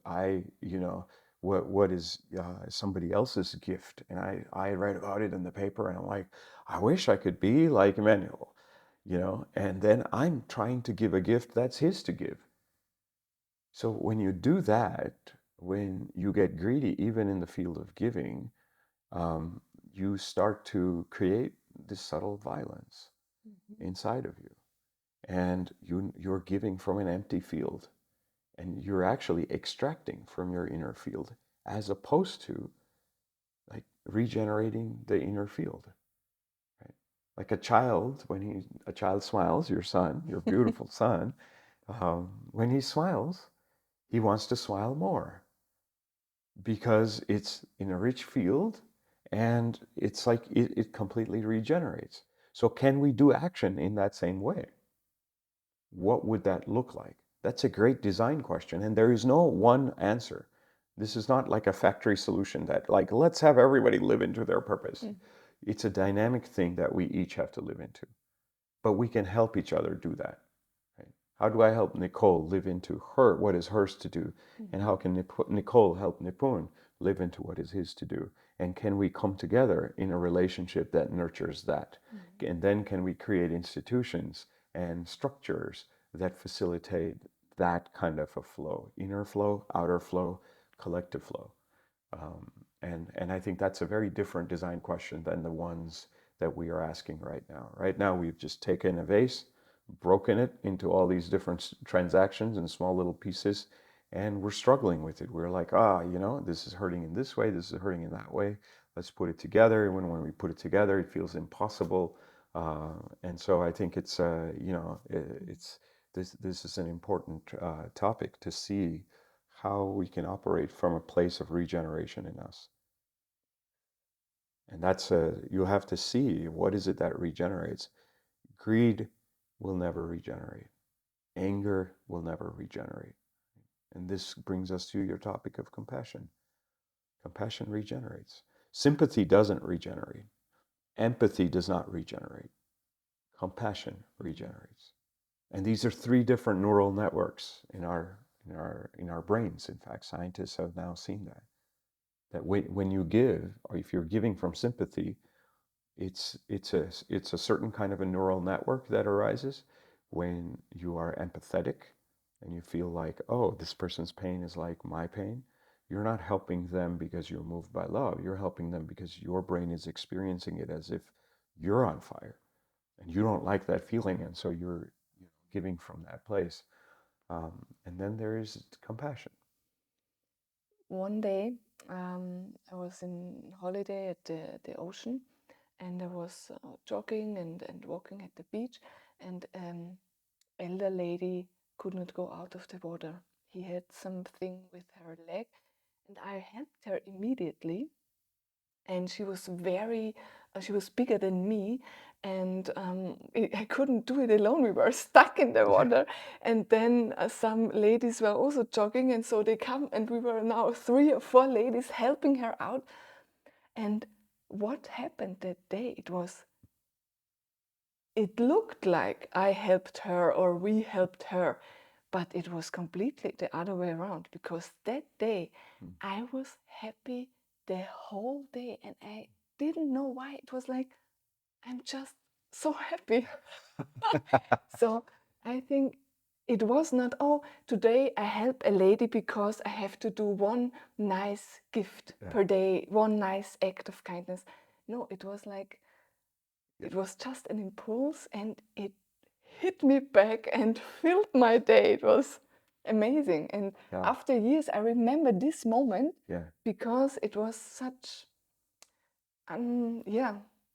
what is somebody else's gift, and I write about it in the paper, and I'm like, I wish I could be like Emmanuel, and then I'm trying to give a gift that's his to give. So when you do that, when you get greedy, even in the field of giving, um, you start to create this subtle violence Mhm. inside of you. And you're giving from an empty field, and you're actually extracting from your inner field as opposed to like regenerating the inner field, right? Like a child, when a child smiles, your son, your beautiful son, when he smiles, he wants to smile more because it's in a rich field and it's like it completely regenerates. So can we do action in that same way? What would that look like? That's a great design question, and there is no one answer. This is not like a factory solution that, like, let's have everybody live into their purpose. It's a dynamic thing that we each have to live into, but we can help each other do that. Right? How do I help Nicole live into her what is hers to do, and how can Nicole help Nipun live into what is his to do? And can we come together in a relationship that nurtures that? And then can we create institutions and structures that facilitate that kind of a flow, inner flow, outer flow, collective flow? Um, and I think that's a very different design question than the ones that we are asking right now. Right now, we've just taken a vase, broken it into all these different transactions and small little pieces, and we're struggling with it. We're like, this is hurting in this way, this is hurting in that way. Let's put it together. And when we put it together, it feels impossible. And so I think it's, it's this is an important topic to see how we can operate from a place of regeneration in us. And that's you have to see what is it that regenerates. Greed will never regenerate. Anger will never regenerate. And this brings us to your topic of compassion. Compassion regenerates. Sympathy doesn't regenerate. Empathy does not regenerate. Compassion regenerates. And these are three different neural networks in our brains. In fact, scientists have now seen that when you give, or if you're giving from sympathy, it's a certain kind of a neural network that arises when you are empathetic and you feel like, oh, this person's pain is like my pain. You're not helping them because you're moved by love. You're helping them because your brain is experiencing it as if you're on fire and you don't like that feeling, and so you're giving from that place. And then there is compassion. One day, I was in holiday at the ocean, and I was jogging and walking at the beach, and elder lady could not go out of the water. He had something with her leg, and I helped her immediately. And she was bigger than me, and I couldn't do it alone. We were stuck in the water, and then some ladies were also jogging, and so they come, and we were now 3 or 4 ladies helping her out. And what happened that day? It looked like I helped her or we helped her, but it was completely the other way around, because that day I was happy the whole day, and I didn't know why. It was like, I'm just so happy. So I think it was not, oh, today I help a lady because I have to do one nice gift per day, one nice act of kindness. No, it was like, it was just an impulse, and it hit me back and filled my day. It was amazing. And after years, I remember this moment because it was such,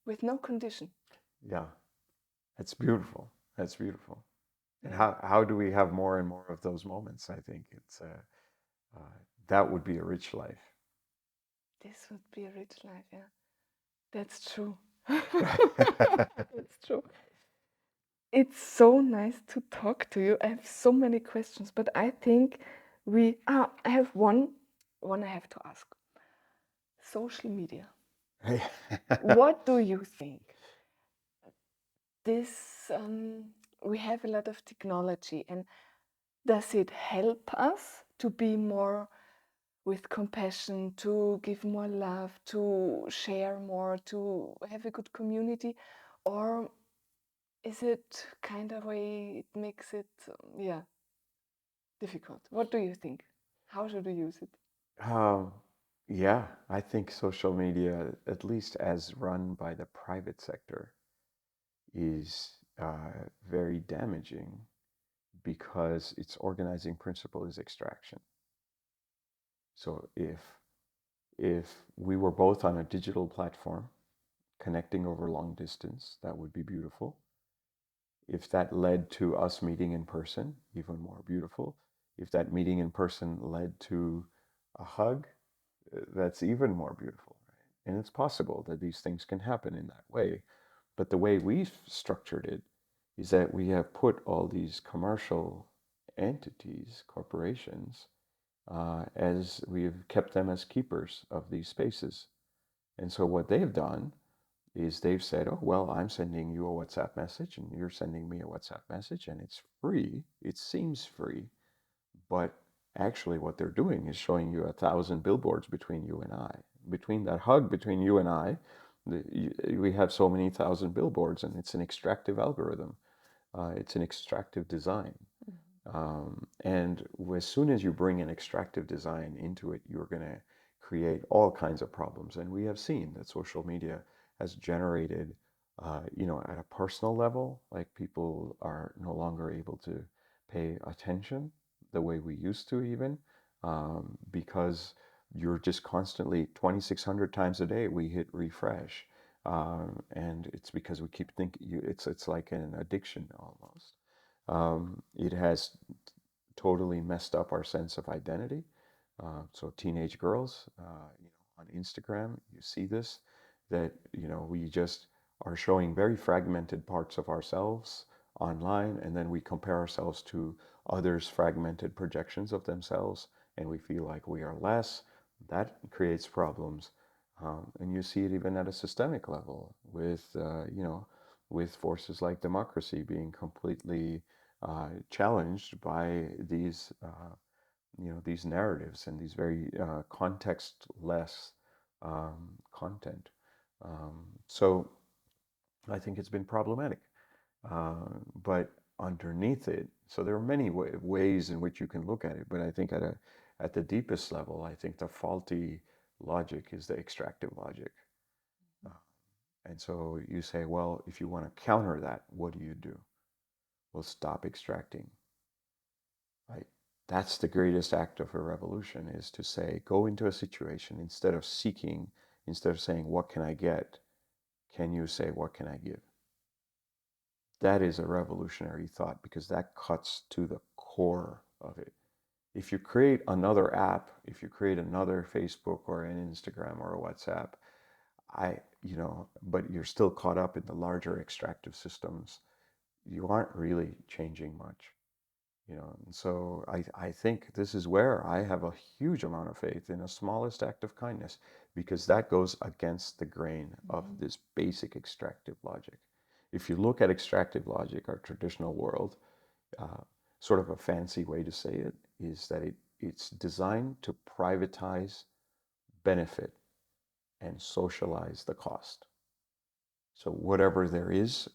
with no condition. Yeah, that's beautiful. That's beautiful. And how do we have more and more of those moments? I think it's that would be a rich life. This would be a rich life, yeah. That's true. That's true. It's so nice to talk to you. I have so many questions, but I think I have one I have to ask. Social media. What do you think? This we have a lot of technology, and does it help us to be more with compassion, to give more love, to share more, to have a good community, or is it kind of way it makes it difficult? What do you think? How should we use it? Yeah, I think social media, at least as run by the private sector, is very damaging because its organizing principle is extraction. So if If we were both on a digital platform connecting over long distance, that would be beautiful. If that led to us meeting in person, even more beautiful. If that meeting in person led to a hug, that's even more beautiful, right? And it's possible that these things can happen in that way. But the way we've structured it is that we have put all these commercial entities, corporations, as we've kept them as keepers of these spaces. And so what they've done is they've said, oh, well, I'm sending you a WhatsApp message and you're sending me a WhatsApp message and it's free. It seems free, but actually what they're doing is showing you 1,000 billboards between you and I. Between that hug between you and I, we have so many thousand billboards, and it's an extractive algorithm. It's an extractive design. And as soon as you bring an extractive design into it, you're going to create all kinds of problems. And we have seen that social media has generated, at a personal level, like people are no longer able to pay attention the way we used to, even because you're just constantly 2,600 times a day we hit refresh. And it's because we keep thinking it's like an addiction almost. It has totally messed up our sense of identity. So teenage girls, on Instagram, you see this, that, we just are showing very fragmented parts of ourselves online, and then we compare ourselves to others' fragmented projections of themselves, and we feel like we are less. That creates problems. And you see it even at a systemic level with forces like democracy being completely challenged by these narratives and these very context-less content. So I think it's been problematic. But underneath it, so there are many ways in which you can look at it. But I think at the deepest level, I think the faulty logic is the extractive logic. Uh, and so you say, well, if you want to counter that, what do you do? Well, stop extracting. Right? That's the greatest act of a revolution, is to say, go into a situation, instead of seeking, instead of saying, what can I get? Can you say, what can I give? That is a revolutionary thought, because that cuts to the core of it. If you create another app, if you create another Facebook or an Instagram or a WhatsApp, but you're still caught up in the larger extractive systems, you aren't really changing much. And so I think this is where I have a huge amount of faith in the smallest act of kindness, because that goes against the grain of this basic extractive logic. If you look at extractive logic, our traditional world, uh, sort of a fancy way to say it is that it's designed to privatize benefit and socialize the cost. So whatever there is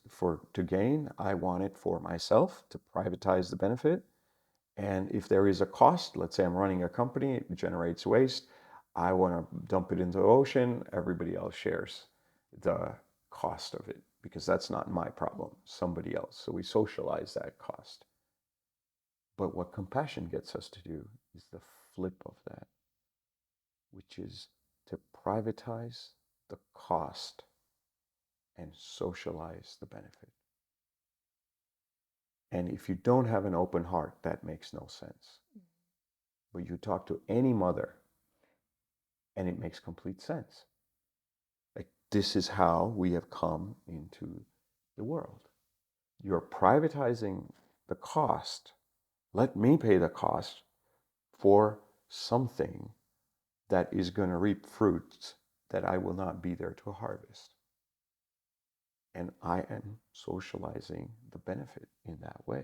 to gain, I want it for myself, to privatize the benefit. And if there is a cost, let's say I'm running a company, it generates waste, I want to dump it into the ocean, everybody else shares the cost of it, because that's not my problem, somebody else. So we socialize that cost. But what compassion gets us to do is the flip of that, which is to privatize the cost and socialize the benefit. And if you don't have an open heart, that makes no sense. But you talk to any mother, and it makes complete sense. Like, this is how we have come into the world. You're privatizing the cost. Let me pay the cost for something that is going to reap fruits that I will not be there to harvest. And I am socializing the benefit in that way.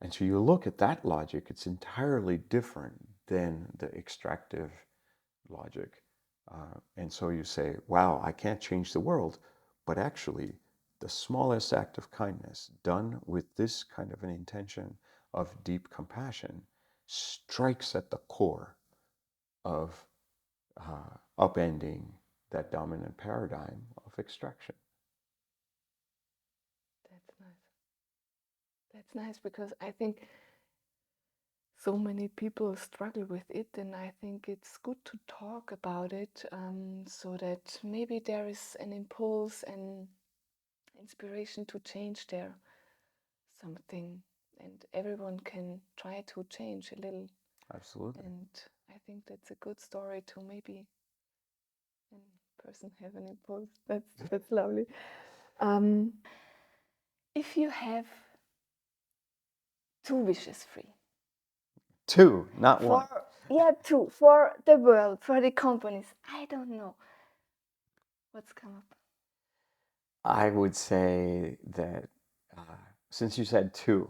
And so you look at that logic, it's entirely different than the extractive logic. And so you say, wow, I can't change the world. But actually, the smallest act of kindness done with this kind of an intention of deep compassion strikes at the core of upending that dominant paradigm of extraction. That's nice. That's nice, because I think so many people struggle with it, and I think it's good to talk about it, so that maybe there is an impulse and inspiration to change there something, and everyone can try to change a little. Absolutely. And I think that's a good story to maybe a person have an impulse. That's lovely. Um, if you have 2 wishes free, 2, not 1. yeah, 2 for the world, for the companies, I don't know what's come up. I would say that since you said 2,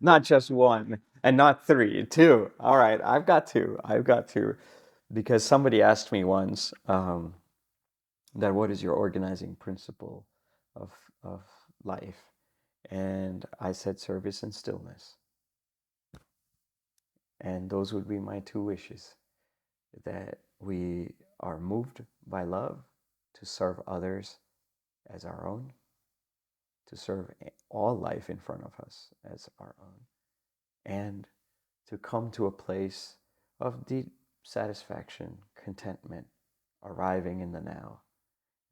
not just 1 and not 3, 2. All right, I've got 2. I've got 2 because somebody asked me once that what is your organizing principle of of life, and I said service and stillness, and those would be my 2 wishes. That we are moved by love to serve others as our own, to serve all life in front of us as our own, and to come to a place of deep satisfaction, contentment, arriving in the now,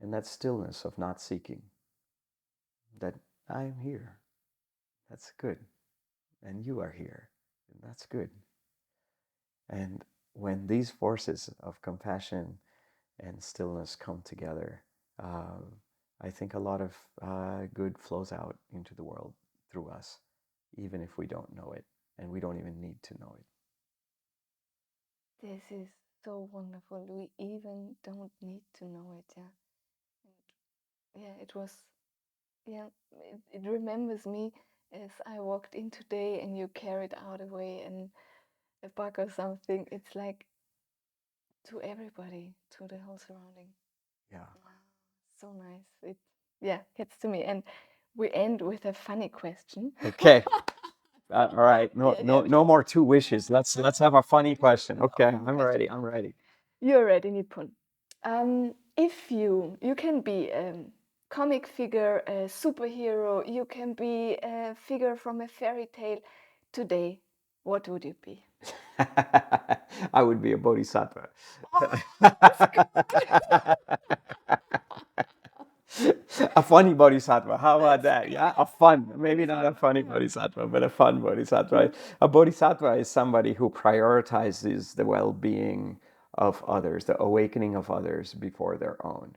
and that stillness of not seeking, that I am here, that's good, and you are here, and that's good. And when these forces of compassion and stillness come together, I think a lot of good flows out into the world through us, even if we don't know it, and we don't even need to know it. This is so wonderful. We even don't need to know it, yeah. And yeah, it was, yeah, it remembers me as I walked in today and you carried out away and a bug or something. It's like to everybody, to the whole surrounding. Yeah. Wow, so nice. It, yeah, gets to me. And we end with a funny question. Okay. All right. No, Yeah, no, yeah. no more 2 wishes. Let's have a funny question. Okay, Funny I'm question. ready. I'm ready. You're ready, Nipun. If you can be a comic figure, a superhero, you can be a figure from a fairy tale today, what would you be? I would be a bodhisattva. Oh, that's good. A funny bodhisattva. How about That's that? good. Yeah, a fun, maybe not a Bodhisattva. funny Yeah. bodhisattva, but a fun bodhisattva. A bodhisattva is somebody who prioritizes the well-being of others, the awakening of others before their own.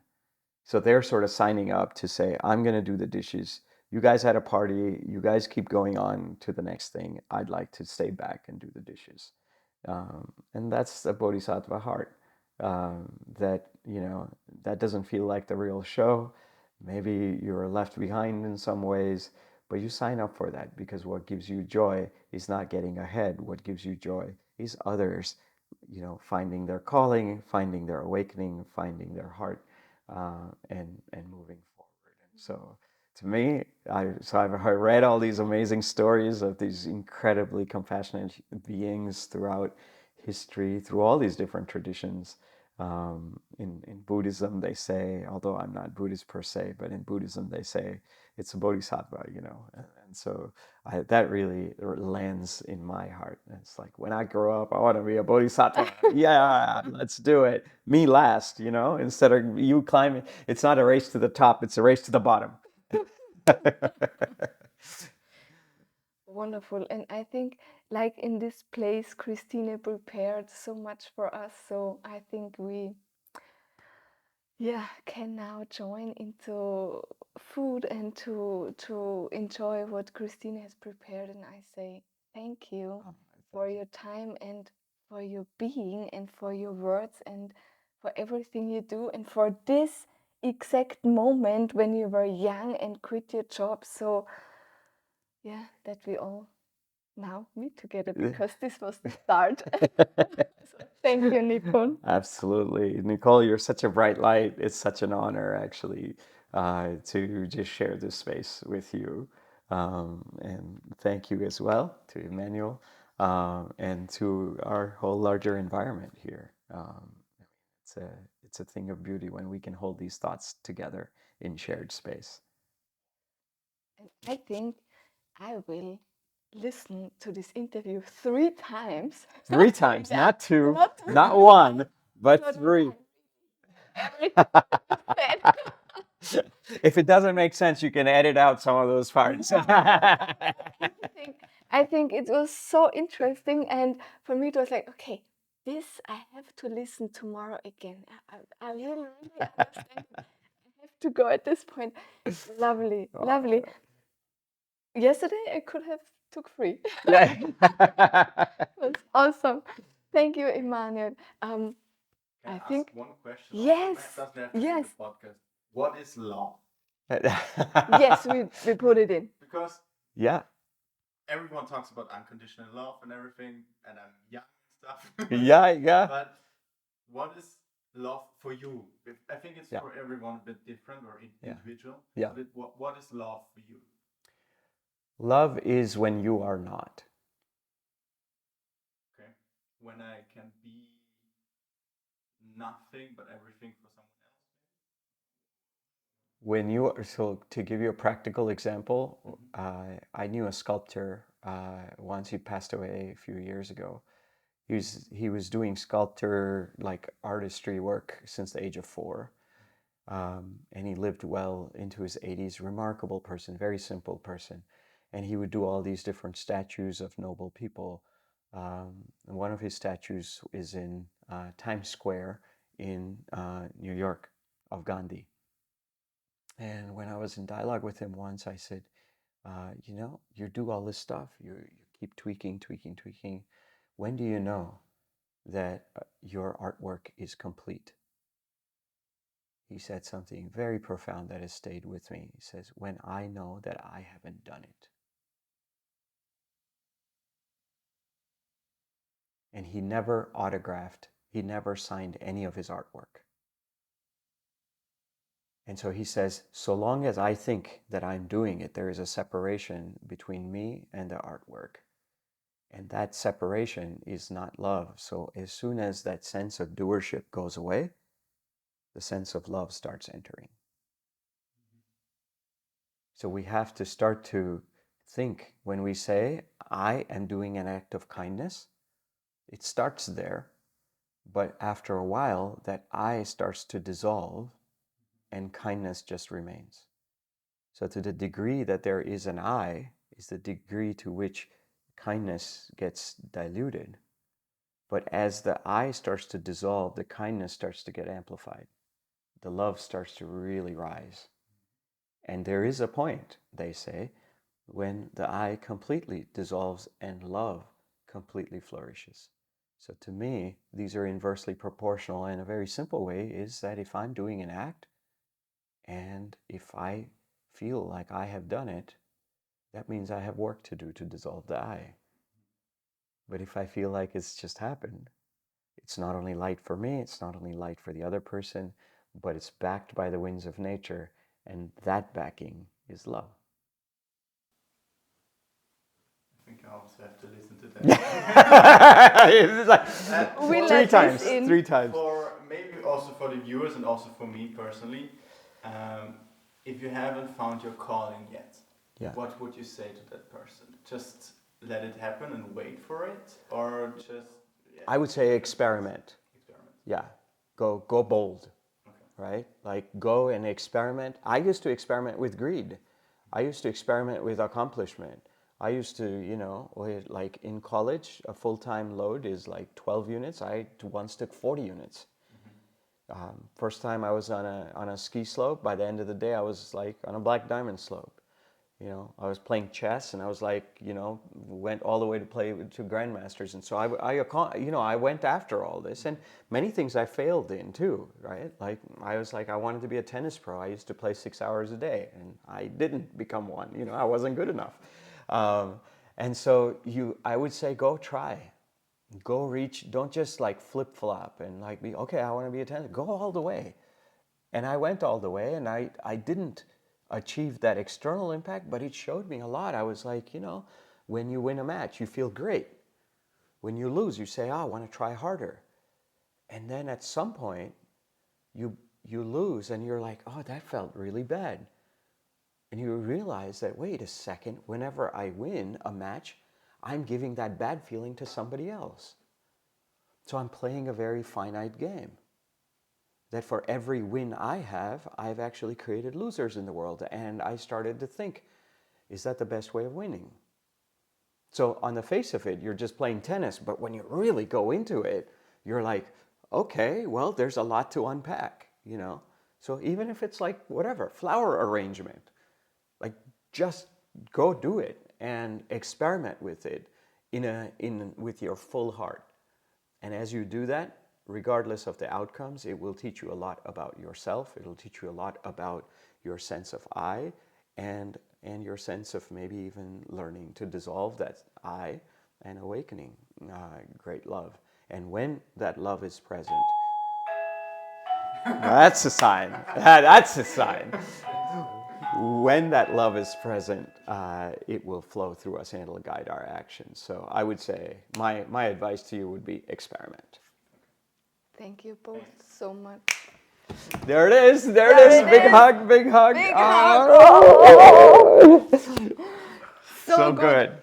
So they're sort of signing up to say, I'm going to do the dishes. You guys had a party. You guys keep going on to the next thing. I'd like to stay back and do the dishes. And that's a bodhisattva heart. That, that doesn't feel like the real show. Maybe you're left behind in some ways, but you sign up for that because what gives you joy is not getting ahead. What gives you joy is others, finding their calling, finding their awakening, finding their heart, and moving forward. And so, to me, I've read all these amazing stories of these incredibly compassionate beings throughout history, through all these different traditions. In Buddhism, they say, although I'm not Buddhist per se, but in Buddhism they say it's a bodhisattva, and so that really lands in my heart. And it's like when I grow up, I want to be a bodhisattva. Yeah, let's do it. Me last, instead of you climbing. It's not a race to the top; it's a race to the bottom. Wonderful. And I think, like in this place, Christine prepared so much for us. So I think we, yeah, can now join into food and to enjoy what Christine has prepared. And I say thank you for your time and for your being and for your words and for everything you do and for this exact moment when you were young and quit your job. So yeah, that we all now meet together because this was the start. So thank you, Nipun. Absolutely. Nicole, you're such a bright light. It's such an honor, actually, to just share this space with you. And thank you as well to Emmanuel, and to our whole larger environment here. It's a, it's a thing of beauty when we can hold these thoughts together in shared space. And I think I will listened to this interview 3 times. 3 times, not two, Not two. not one, but Not 3. everything said. If it doesn't make sense, you can edit out some of those parts. I think it was so interesting, and for me it was like, okay, this I have to listen tomorrow again. I really, really understand it. I have to go at this point. Lovely, lovely. Yesterday I could have took 3. Yeah. That's awesome. Thank you, Emmanuel. I think one question? yes, Doesn't have to be yes, the podcast. What is love? yes. We put it in. Because Yeah. everyone talks about unconditional love and everything, and I'm young and stuff. Yeah. But what is love for you? I think it's Yeah. for everyone a bit different or individual. Yeah. But what is love for you? Love is when you are not. Okay. When I can be nothing but everything for someone else. When you are, so to give you a practical example, I knew a sculptor once. He passed away a few years ago. He was doing sculptor, like artistry work, since the age of 4. And he lived well into his 80s. Remarkable person, very simple person. And he would do all these different statues of noble people. And one of his statues is in Times Square in New York, of Gandhi. And when I was in dialogue with him once, I said, you do all this stuff, you keep tweaking. When do you know that your artwork is complete? He said something very profound that has stayed with me. He says, when I know that I haven't done it. And he never autographed, he never signed any of his artwork. And so he says, so long as I think that I'm doing it, there is a separation between me and the artwork. And that separation is not love. So as soon as that sense of doership goes away, the sense of love starts entering. So we have to start to think when we say, I am doing an act of kindness, it starts there. But after a while, that I starts to dissolve and kindness just remains. So to the degree that there is an I is the degree to which kindness gets diluted. But as the I starts to dissolve, the kindness starts to get amplified. The love starts to really rise. And there is a point, they say, when the I completely dissolves and love completely flourishes. So to me, these are inversely proportional, and a very simple way is that if I'm doing an act and if I feel like I have done it, that means I have work to do to dissolve the I. But if I feel like it's just happened, it's not only light for me, it's not only light for the other person, but it's backed by the winds of nature, and that backing is love. I think I also have to listen to that. It's like We three let times, this in. 3 times. For maybe also for the viewers and also for me personally, if you haven't found your calling yet, what would you say to that person? Just let it happen and wait for it, or just? I would say experiment. Experiment. Yeah, go bold, Okay. right? Like go and experiment. I used to experiment with greed. I used to experiment with accomplishment. I used to, like in college, a full-time load is like 12 units. I once took 40 units. First time I was on a ski slope, by the end of the day, I was like on a black diamond slope. I was playing chess, and I was like, went all the way to play to grandmasters, and so I went after all this, and many things I failed in too, right? Like I wanted to be a tennis pro. I used to play 6 hours a day, and I didn't become one. I wasn't good enough, and so I would say go try. Go reach, don't just like flip flop and like be, okay, I want to be a tennis, go all the way. And I went all the way, and I didn't achieve that external impact, but it showed me a lot. I was like, when you win a match, you feel great. When you lose, you say, I want to try harder. And then at some point, you lose, and you're like, oh, that felt really bad. And you realize that, wait a second, whenever I win a match, I'm giving that bad feeling to somebody else. So I'm playing a very finite game. That for every win I have, I've actually created losers in the world. And I started to think, is that the best way of winning? So on the face of it, you're just playing tennis. But when you really go into it, you're like, okay, well, there's a lot to unpack, you know? So even if it's like, whatever, flower arrangement, like just go do it and experiment with it with your full heart. And as you do that, regardless of the outcomes, it will teach you a lot about yourself. It'll teach you a lot about your sense of I and your sense of maybe even learning to dissolve that I and awakening great love. And when that love is present, that's a sign. That's a sign. When that love is present, it will flow through us and it'll guide our actions. So I would say my advice to you would be experiment. Thank you both so much. There it is. There it is. Big hug. Big hug. Big hug. Oh. So good.